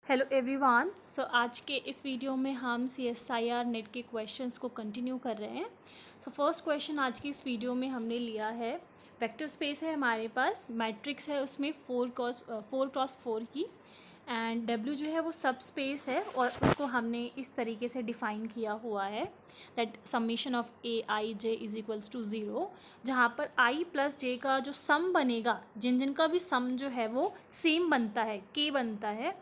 Hello everyone. सो आज के इस वीडियो में हम CSIR नेट के क्वेश्चंस को कंटिन्यू कर रहे हैं। सो फर्स्ट क्वेश्चन आज की इस वीडियो में हमने लिया है, वेक्टर स्पेस है हमारे पास, मैट्रिक्स है उसमें 4x4 की, एंड W जो है वो सब स्पेस है और उसको हमने इस तरीके से डिफ़ाइन किया हुआ है that summation of AIJ is equals to 0, जहाँ पर I प्लस J का जो सम बनेगा, जिनका भी सम जो है वो सेम बनता है, K बनता है,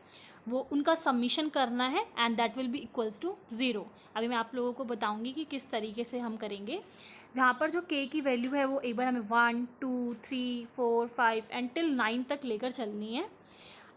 वो उनका सबमिशन करना है and that will be equals to 0। अभी मैं आप लोगों को बताऊंगी कि किस तरीके से हम करेंगे। जहाँ पर जो k की वैल्यू है वो एक बार हमें 1 2 3 4 5 एंड टिल 9 तक लेकर चलनी है।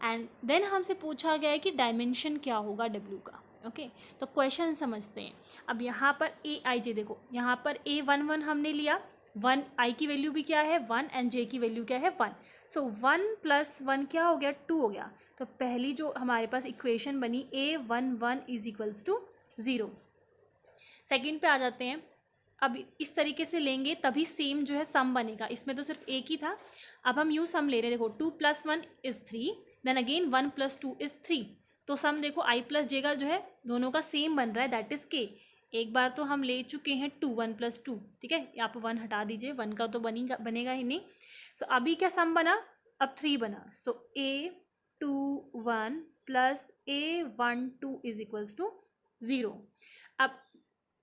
एंड देन हमसे पूछा गया है कि डायमेंशन क्या होगा w का। ओके तो क्वेश्चन समझते हैं। अब यहाँ पर AIJ देखो, यहाँ पर A11 हमने लिया, 1 I की वैल्यू भी क्या है 1 एंड J की वैल्यू क्या है 1। सो 1 + 1 क्या हो गया 2 हो गया। तो पहली जो हमारे पास इक्वेशन बनी A11 is equals to 0। Second पे आ जाते हैं। अब इस तरीके से लेंगे तभी सेम जो है सम बनेगा, इसमें तो सिर्फ एक ही था। अब हम यूँ सम ले रहे हैं, देखो 2 + 1 इज़ 3, देन अगेन 1 + 2 इज़ 3। तो सम देखो I प्लस J का जो है दोनों का सेम बन रहा है, दैट इज़ K। एक बार तो हम ले चुके हैं 2 1 + 2, ठीक है, यहाँ पर 1 हटा दीजिए, 1 का तो बनेगा ही नहीं। सो अभी क्या सम बना, अब 3 बना। So A21 + A12 is equals to 0। अब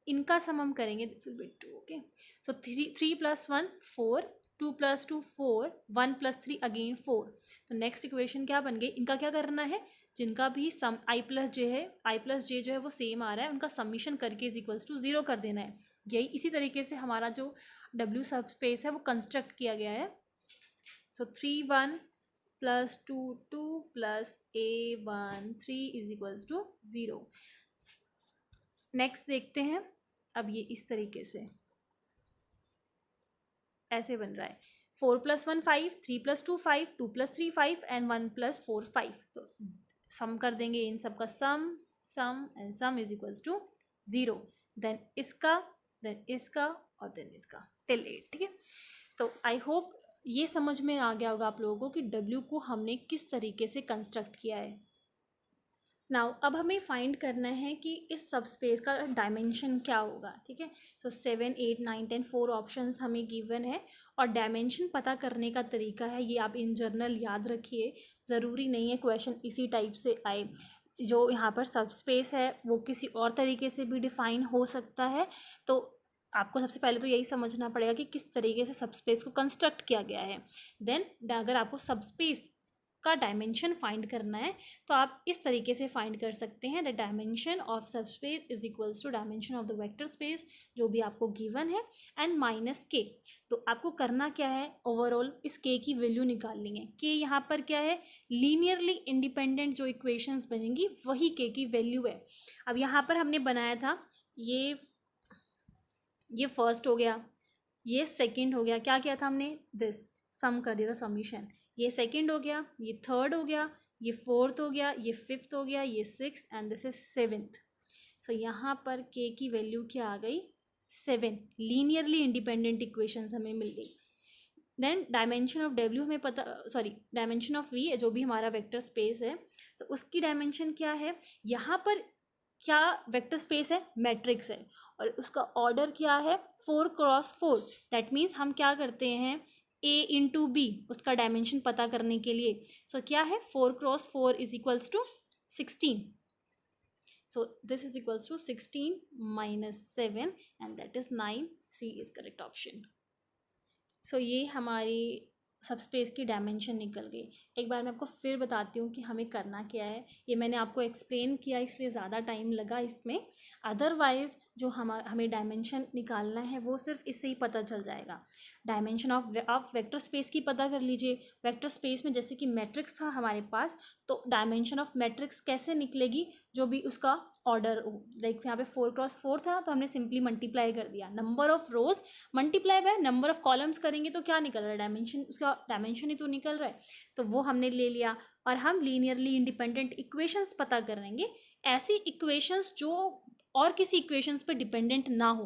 इनका सम हम करेंगे, this will be 2। Okay so 3 + 1 4, 2 + 2 4, 1 + 3 again 4। तो नेक्स्ट इक्वेशन क्या बन गई, इनका क्या करना है, जिनका भी सम I प्लस J है, I प्लस J जो है वो सेम आ रहा है, उनका सबमिशन करके इज इक्वल्स टू 0 कर देना है। यही इसी तरीके से हमारा जो W सब स्पेस है वो कंस्ट्रक्ट किया गया है। So 3 1 + 2 2 + A1 3 is equals to 0। Next देखते हैं। अब ये इस तरीके से ऐसे बन रहा है, 4 + 1 5, 3 + 2 5, 2 + 3 5 एंड 1 + 4 5। तो सम कर देंगे इन सब का sum, sum and sum is equals to 0। Then इसका, देन इसका और देन इसका टिल 8। ठीक है, तो आई होप ये समझ में आ गया होगा आप लोगों को कि W को हमने किस तरीके से कंस्ट्रक्ट किया है। नाउ अब हमें फाइंड करना है कि इस सब स्पेस का डायमेंशन क्या होगा। ठीक है, सो 7 8 9 10 4 ऑप्शंस हमें गिवन है और डायमेंशन पता करने का तरीका है, ये आप इन जनरल याद रखिए, ज़रूरी नहीं है क्वेश्चन इसी टाइप से आए। जो यहाँ पर सब स्पेस है वो किसी और तरीके से भी डिफ़ाइन हो सकता है। तो आपको सबसे पहले तो यही समझना पड़ेगा कि किस तरीके से सब स्पेस को कंस्ट्रक्ट किया गया है। देन अगर आपको सब स्पेस का डायमेंशन फाइंड करना है तो आप इस तरीके से फाइंड कर सकते हैं, the dimension of subspace is equals to dimension of the vector space जो भी आपको गिवन है एंड -k। तो आपको करना क्या है, ओवरऑल इस k की वैल्यू निकालनी है। k यहाँ पर क्या है, लीनियरली इंडिपेंडेंट जो इक्वेशंस बनेंगी वही k की वैल्यू है। अब यहाँ पर हमने बनाया था ये फर्स्ट हो गया, ये सेकेंड हो गया, क्या किया था हमने, दिस सम कर दिया था, समीशन। ये सेकंड हो गया, ये थर्ड हो गया, ये फोर्थ हो गया, ये फिफ्थ हो गया, ये six and this is seventh. So यहाँ पर k की वैल्यू क्या आ गई 7। लीनियरली इंडिपेंडेंट इक्वेशंस हमें मिल गई। देन डायमेंशन ऑफ W हमें पता, सॉरी डायमेंशन ऑफ V जो भी हमारा वेक्टर स्पेस है, तो उसकी डायमेंशन क्या है, यहाँ पर क्या वेक्टर स्पेस है, मैट्रिक्स है और उसका ऑर्डर क्या है 4x4। दैट मीन्स हम क्या करते हैं A इंटू B उसका डायमेंशन पता करने के लिए। सो क्या है 4x4 is equals to 16। So this is equals to 16 - 7 and that is 9। C is correct option. So ये हमारी सब स्पेस की डायमेंशन निकल गई। एक बार मैं आपको फिर बताती हूँ कि हमें करना क्या है। ये मैंने आपको एक्सप्लेन किया इसलिए ज़्यादा टाइम लगा इसमें, अदरवाइज़ जो हमें डायमेंशन निकालना है वो सिर्फ इससे ही पता चल जाएगा। डायमेंशन ऑफ वेक्टर स्पेस की पता कर लीजिए। वेक्टर स्पेस में जैसे कि मैट्रिक्स था हमारे पास, तो डायमेंशन ऑफ मैट्रिक्स कैसे निकलेगी, जो भी उसका ऑर्डर हो। लाइक यहाँ पे 4x4 था तो हमने सिंपली मल्टीप्लाई कर दिया, number of rose multiply by number of columns करेंगे तो क्या निकल रहा है, डायमेंशन, उसका डायमेंशन ही तो निकल रहा है। तो वो हमने ले लिया और हम लीनियरली इंडिपेंडेंट इक्वेशंस पता करेंगे, ऐसी इक्वेशंस जो और किसी इक्वेशंस पे डिपेंडेंट ना हो।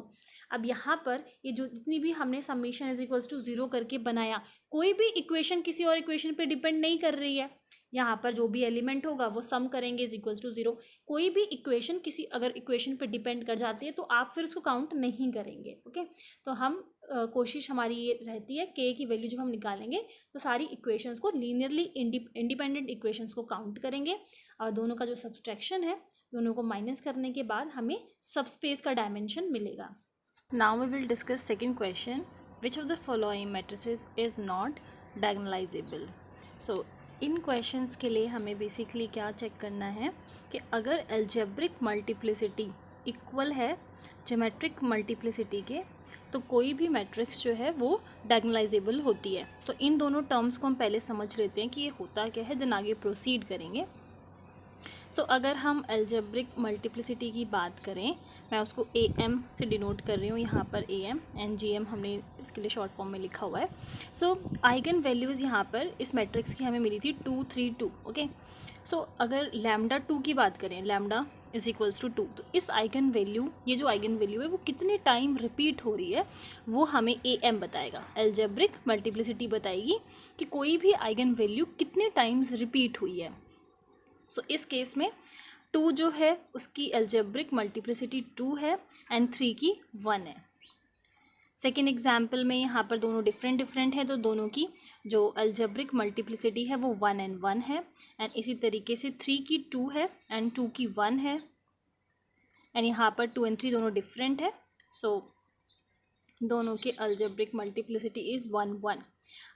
अब यहाँ पर ये जो जितनी भी हमने समेशन इज इक्वल्स टू 0 करके बनाया, कोई भी इक्वेशन किसी और इक्वेशन पे डिपेंड नहीं कर रही है। यहाँ पर जो भी एलिमेंट होगा वो सम करेंगे इज इक्वल्स टू 0। कोई भी इक्वेशन किसी अगर इक्वेशन पे डिपेंड कर जाती है तो आप फिर उसको काउंट नहीं करेंगे। ओके, तो हम कोशिश हमारी ये रहती है के की वैल्यू जब हम निकालेंगे तो सारी इक्वेशंस को लीनियरली इंडिपेंडेंट इक्वेशंस को काउंट करेंगे और दोनों का जो सब्सट्रैक्शन है दोनों को माइनस करने के बाद हमें सबस्पेस का डायमेंशन मिलेगा। Now we will discuss second question, which of the following matrices is not diagonalizable. So in questions के लिए हमें बेसिकली क्या चेक करना है कि अगर अलजेब्रिक मल्टीप्लिसिटी इक्वल है ज्योमेट्रिक मल्टीप्लिसिटी के तो कोई भी मैट्रिक्स जो है वो डायगोनलाइजेबल होती है। तो इन दोनों टर्म्स को हम पहले समझ लेते हैं कि ये होता क्या है, देन आगे प्रोसीड करेंगे। सो अगर हम अलजेब्रिक मल्टीप्लिसिटी की बात करें, मैं उसको AM से डिनोट कर रही हूँ यहाँ पर AM एंड GM हमने इसके लिए शॉर्ट फॉर्म में लिखा हुआ है। सो आइगन वैल्यूज़ यहाँ पर इस मैट्रिक्स की हमें मिली थी 2 3 2। ओके, सो अगर लैम्डा 2 की बात करें, लैम्डा इज इक्वल्स टू 2, तो इस आइगन वैल्यू, ये जो आइगन वैल्यू है वो कितने टाइम रिपीट हो रही है वो हमें AM बताएगा। अलजेब्रिक मल्टीप्लिसिटी बताएगी कि कोई भी आइगन वैल्यू कितने टाइम्स रिपीट हुई है। सो इस केस में 2 जो है उसकी अलजेब्रिक मल्टीप्लिसिटी 2 है एंड 3 की 1 है। सेकेंड एग्जाम्पल में यहाँ पर दोनों डिफरेंट है, तो दोनों की जो अलजेब्रिक मल्टीप्लिसिटी है वो 1 and 1 है। एंड इसी तरीके से 3 की 2 है एंड 2 की 1 है। एंड यहाँ पर 2 and 3 दोनों डिफरेंट है, सो दोनों के अलजेब्रिक मल्टीप्लिसिटी इज़ 1 1।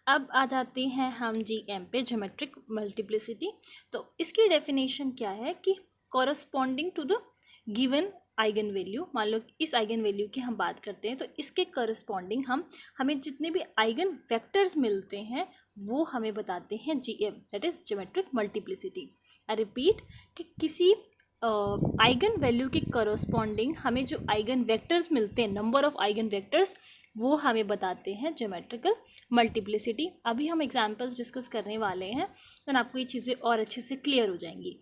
अब आ जाते हैं हम GM पे, ज्योमेट्रिक मल्टीप्लिसिटी। तो इसकी डेफिनेशन क्या है कि corresponding to the given eigen value, मान लो इस आइगन वैल्यू की हम बात करते हैं तो इसके करस्पॉन्डिंग हमें जितने भी आइगन वेक्टर्स मिलते हैं वो हमें बताते हैं GM, that is geometric multiplicity. I repeat कि किसी आइगन वैल्यू के करस्पॉन्डिंग हमें जो आइगन वेक्टर्स मिलते हैं, नंबर ऑफ आइगन वेक्टर्स, वो हमें बताते हैं ज्योमेट्रिकल मल्टीप्लिसिटी। अभी हम एग्जांपल्स डिस्कस करने वाले हैं तो आपको ये चीज़ें और अच्छे से क्लियर हो जाएंगी।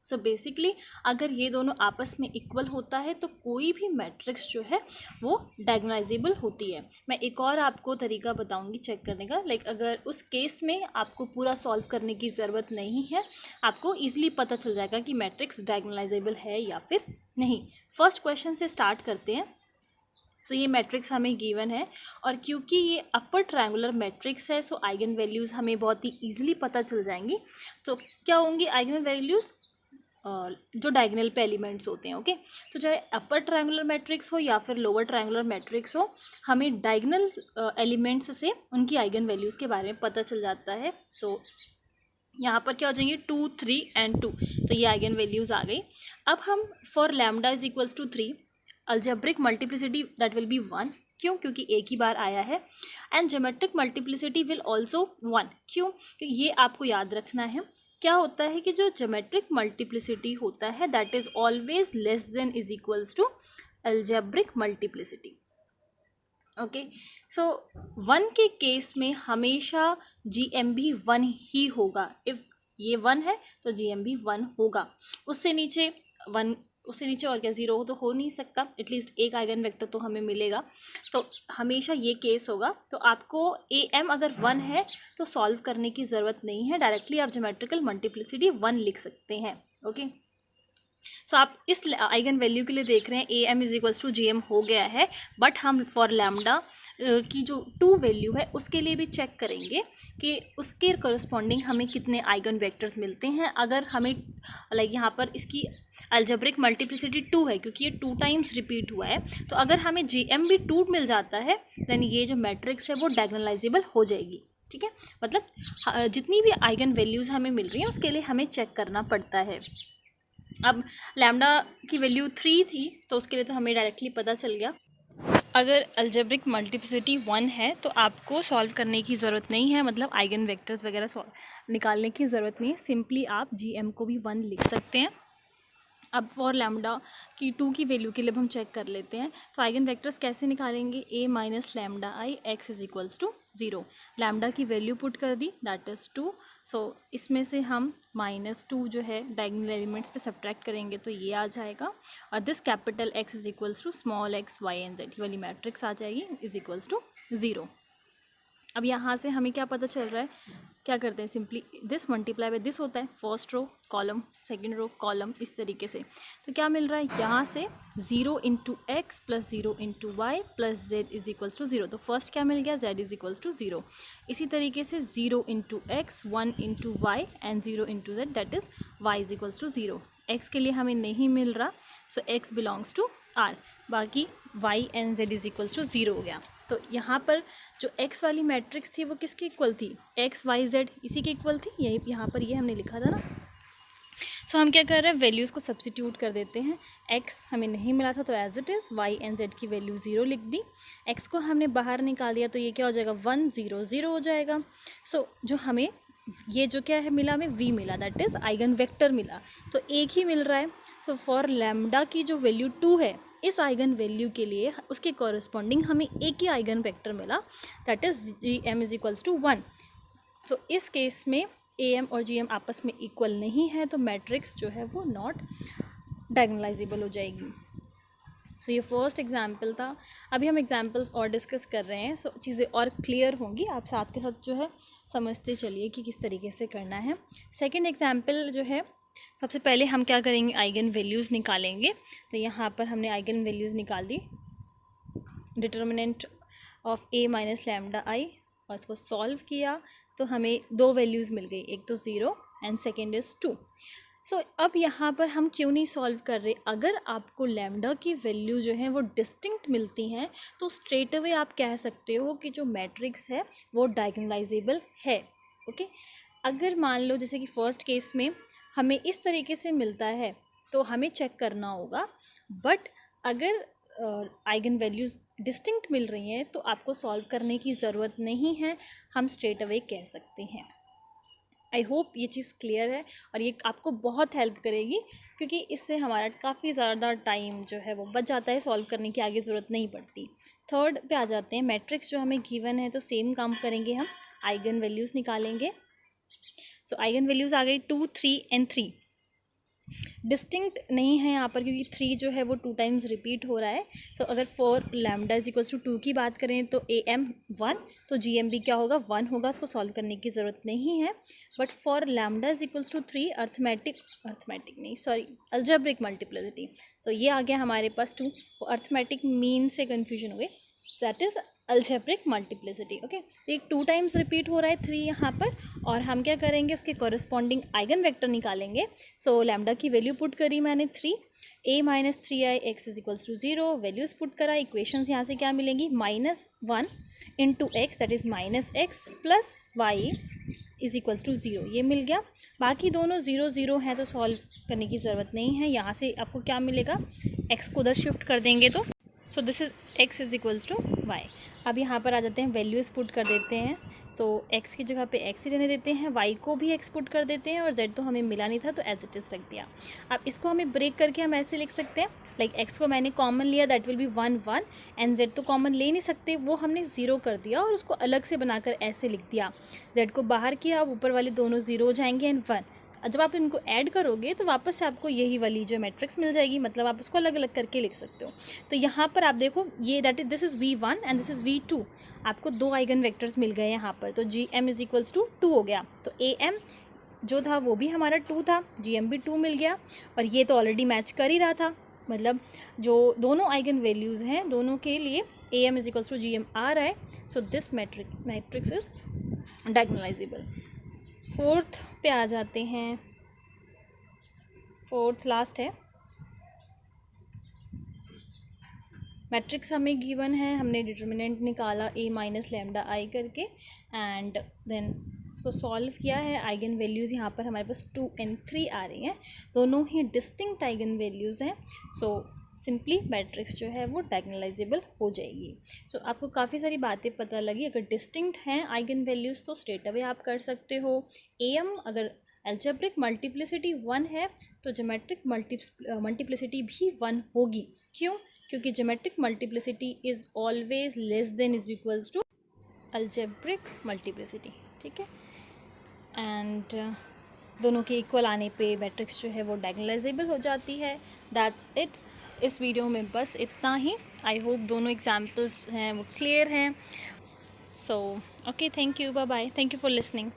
सो बेसिकली अगर ये दोनों आपस में इक्वल होता है तो कोई भी मैट्रिक्स जो है वो डायगोनलाइजेबल होती है। मैं एक और आपको तरीका बताऊंगी चेक करने का, लाइक अगर उस केस में आपको पूरा सॉल्व करने की ज़रूरत नहीं है, आपको ईजिली पता चल जाएगा कि मैट्रिक्स डायगोनलाइजेबल है या फिर नहीं। फर्स्ट क्वेश्चन से स्टार्ट करते हैं। सो ये मैट्रिक्स हमें गिवन है और क्योंकि ये अपर ट्रायंगुलर मैट्रिक्स है सो आइगन वैल्यूज़ हमें बहुत ही ईजिली पता चल जाएंगी। तो क्या होंगी आइगन वैल्यूज़? जो डायगोनल पे एलिमेंट्स होते हैं। ओके, तो चाहे अपर ट्रायंगुलर मैट्रिक्स हो या फिर लोअर ट्रायंगुलर मैट्रिक्स हो, हमें डायगोनल एलिमेंट्स से उनकी आइगन वैल्यूज़ के बारे में पता चल जाता है। सो यहाँ पर क्या हो जाएंगे 2 3 and 2, तो ये आइगन वैल्यूज़ आ गई। अब हम for lambda is equals to 3, algebraic multiplicity that will be 1, क्यों? क्योंकि एक ही बार आया है। And geometric multiplicity will also 1, क्यों? क्योंकि ये आपको याद रखना है। क्या होता है कि जो ज्योमेट्रिक मल्टीप्लिसिटी होता है that is always less than is equals to algebraic multiplicity. Okay, so 1 के केस में हमेशा GM भी 1 ही होगा। इफ़ ये 1 है तो GM भी 1 होगा। उससे नीचे 1, उससे नीचे और क्या 0 तो हो नहीं सकता, एटलीस्ट एक आइगन वेक्टर तो हमें मिलेगा। तो हमेशा ये केस होगा। तो आपको AM अगर 1 है तो सॉल्व करने की ज़रूरत नहीं है, डायरेक्टली आप ज्योमेट्रिकल मल्टीप्लिसिटी 1 लिख सकते हैं। ओके, सो आप इस आइगन वैल्यू के लिए देख रहे हैं AM is equals to GM हो गया है, बट हम फॉर लैम्डा की जो 2 वैल्यू है उसके लिए भी चेक करेंगे कि उसके करस्पॉन्डिंग हमें कितने आइगन वेक्टर्स मिलते हैं। अगर हमें लाइक यहाँ पर इसकी अलजेब्रिक मल्टीप्लिसिटी 2 है क्योंकि ये 2 टाइम्स रिपीट हुआ है, तो अगर हमें GM भी 2 मिल जाता है देन ये जो मैट्रिक्स है वो डायगोनलाइजेबल हो जाएगी। ठीक है, मतलब जितनी भी आइगन वैल्यूज़ हमें मिल रही हैं उसके लिए हमें चेक करना पड़ता है। अब लैम्डा की वैल्यू 3 थी तो उसके लिए तो हमें डायरेक्टली पता चल गया। अगर अलजेब्रिक मल्टीप्लिसिटी 1 है तो आपको सॉल्व करने की ज़रूरत नहीं है, मतलब आइगन वेक्टर्स वगैरह निकालने की ज़रूरत नहीं है, सिंपली आप GM को भी 1 लिख सकते हैं। अब फॉर लैम्डा की 2 की वैल्यू के लिए हम चेक कर लेते हैं। तो आइगन वेक्टर्स कैसे निकालेंगे? A minus lambda I X is equals to 0। Lambda की वैल्यू पुट कर दी दैट इज़ 2। सो इसमें से हम -2 जो है डायगोनल एलिमेंट्स पे सब्ट्रैक्ट करेंगे तो ये आ जाएगा, और this capital X is equals to small x y and z वाली मैट्रिक्स आ जाएगी इज इक्वल्स टू 0। अब यहाँ से हमें क्या पता चल रहा है क्या करते हैं, simply this multiply by this होता है, first row column, second row column, इस तरीके से। तो क्या मिल रहा है यहाँ से 0 into X plus 0 into Y plus Z is equals to 0। तो फर्स्ट क्या मिल गया, जेड इज इक्वल्स टू 0। इसी तरीके से 0 into X, 1 into Y and 0 into Z, that is Y is equals to 0। X के लिए हमें नहीं मिल रहा, so X belongs to R, बाकी Y and Z is equals to 0 हो गया। तो यहाँ पर जो एक्स वाली मैट्रिक्स थी वो किसके इक्वल थी, एक्स वाई जेड इसी के इक्वल थी, यही यहाँ पर ये हमने लिखा था ना। सो हम क्या कर रहे हैं, वैल्यूज़ को सब्स्टिट्यूट कर देते हैं। एक्स हमें नहीं मिला था तो as it is, Y and Z की वैल्यू 0 लिख दी, एक्स को हमने बाहर निकाल दिया तो ये क्या हो जाएगा 1 0 0 हो जाएगा। सो जो हमें ये जो क्या है मिला, हमें वी मिला, दैट इज़ आइगन वेक्टर मिला, तो एक ही मिल रहा है। सो फॉर लैम्डा की जो वैल्यू 2 है, इस आइगन वैल्यू के लिए उसके कॉरस्पॉन्डिंग हमें एक ही आइगन वेक्टर मिला, that is G M is equals to 1। So इस केस में ए एम और जी एम आपस में इक्वल नहीं है, तो मैट्रिक्स जो है वो नॉट डायगोनलाइजेबल हो जाएगी। सो ये फर्स्ट एग्जाम्पल था। अभी हम एग्जाम्पल्स और डिस्कस कर रहे हैं, सो चीज़ें और क्लियर होंगी, आप साथ के साथ जो है समझते चलिए कि किस तरीके से करना है। सेकेंड एग्जाम्पल जो है, सबसे पहले हम क्या करेंगे, आइगन वैल्यूज़ निकालेंगे। तो यहाँ पर हमने आइगन वैल्यूज़ निकाल दी, determinant of A minus lambda I, और इसको सॉल्व किया तो हमें दो वैल्यूज़ मिल गई, एक तो 0 एंड सेकेंड इज़ 2। सो अब यहाँ पर हम क्यों नहीं सॉल्व कर रहे, अगर आपको लैम्डा की वैल्यू जो है वो डिस्टिंक्ट मिलती हैं तो स्ट्रेट अवे आप कह सकते हो कि जो मैट्रिक्स है वो डायगोनलाइजेबल है। ओके, अगर मान लो जैसे कि फर्स्ट केस में हमें इस तरीके से मिलता है तो हमें चेक करना होगा, बट अगर आइगन वैल्यूज़ डिस्टिंक्ट मिल रही हैं तो आपको सॉल्व करने की ज़रूरत नहीं है, हम स्ट्रेट अवे कह सकते हैं। आई होप ये चीज़ क्लियर है और ये आपको बहुत हेल्प करेगी, क्योंकि इससे हमारा काफ़ी ज़्यादा टाइम जो है वो बच जाता है, सॉल्व करने की आगे ज़रूरत नहीं पड़ती। थर्ड पे आ जाते हैं, मैट्रिक्स जो हमें गिवन है तो सेम काम करेंगे, हम आइगन वैल्यूज़ निकालेंगे। सो आइगन वैल्यूज़ आ गई 2 3 एंड 3। डिस्टिंक्ट नहीं है यहाँ पर क्योंकि 3 जो है वो 2 टाइम्स रिपीट हो रहा है। सो अगर for lambda is equals to 2 की बात करें तो ए एम 1, तो जी एम भी क्या होगा 1 होगा, उसको सॉल्व करने की ज़रूरत नहीं है। But for lambda is equals to 3 algebraic multiplicity, so ये आ गया हमारे पास 2, वो अर्थमेटिक मीन से कन्फ्यूजन हो गई, that is algebraic multiplicity. Okay, तो एक 2 टाइम्स रिपीट हो रहा है 3 यहाँ पर, और हम क्या करेंगे उसके कॉरस्पॉन्डिंग आइगन वेक्टर निकालेंगे। सो लैम्डा की वैल्यू पुट करी मैंने 3, a माइनस 3i X is equals to 0, values put करा, इक्वेशंस यहाँ से क्या मिलेंगी, -1 into X that is minus X plus Y is equals to 0, ये मिल गया। बाकी दोनों 0 0 हैं तो सॉल्व करने की ज़रूरत नहीं है। यहाँ से आपको क्या मिलेगा, x को उधर शिफ्ट कर देंगे तो so this is x is equals to Y. अब यहाँ पर आ जाते हैं, वैल्यूज़ पुट कर देते हैं। सो x की जगह पे x ही रहने देते हैं, y को भी x पुट कर देते हैं, और z तो हमें मिला नहीं था तो एज इट इज़ रख दिया। अब इसको हमें ब्रेक करके हम ऐसे लिख सकते हैं, लाइक x को मैंने कॉमन लिया, that will be 1 1, and z तो कॉमन ले नहीं सकते, वो हमने 0 कर दिया और उसको अलग से बनाकर ऐसे लिख दिया। z को बाहर किया, अब ऊपर वाले दोनों 0 हो जाएंगे एंड 1। जब आप इनको ऐड करोगे तो वापस से आपको यही वाली जो मैट्रिक्स मिल जाएगी, मतलब आप उसको अलग अलग करके लिख सकते हो। तो यहाँ पर आप देखो, ये that is this is v1 and this is v2, आपको 2 आइगन वेक्टर्स मिल गए यहाँ पर। तो G M is equals to 2 हो गया, तो ए एम जो था वो भी हमारा 2 था, जी एम भी 2 मिल गया, और ये तो ऑलरेडी मैच कर ही रहा था, मतलब जो दोनों आइगन वैल्यूज़ हैं दोनों के लिए A M is equals to G M आ रहा है। So this matrix is diagonalizable. Fourth पे आ जाते हैं, फोर्थ लास्ट है। मैट्रिक्स हमें गिवन है, हमने डिटर्मिनेंट निकाला a माइनस लैम्डा आई करके, एंड देन उसको सॉल्व किया है। आइगन वैल्यूज़ यहाँ पर हमारे पास 2 and 3 आ रही हैं, दोनों ही डिस्टिंक्ट आइगन वैल्यूज़ हैं। सो सिंपली मैट्रिक्स जो है वो डायगोनलाइजेबल हो जाएगी। सो आपको काफ़ी सारी बातें पता लगी, अगर डिस्टिंक्ट हैं आइगन वैल्यूज़ तो स्ट्रेट अवे आप कर सकते हो। एम अगर एल्जेब्रिक मल्टीप्लिसिटी 1 है तो ज्योमेट्रिक मल्टीप्लिसिटी भी 1 होगी। क्यों? क्योंकि geometric multiplicity is always less than is equals to algebraic multiplicity, ठीक है। एंड दोनों के इक्वल आने पे मैट्रिक्स जो है वो डायगोनलाइजेबल हो जाती है। दैट्स इट, इस वीडियो में बस इतना ही। आई होप दोनों एग्जाम्पल्स हैं वो क्लियर हैं। So okay, thank you, bye bye, thank you for listening.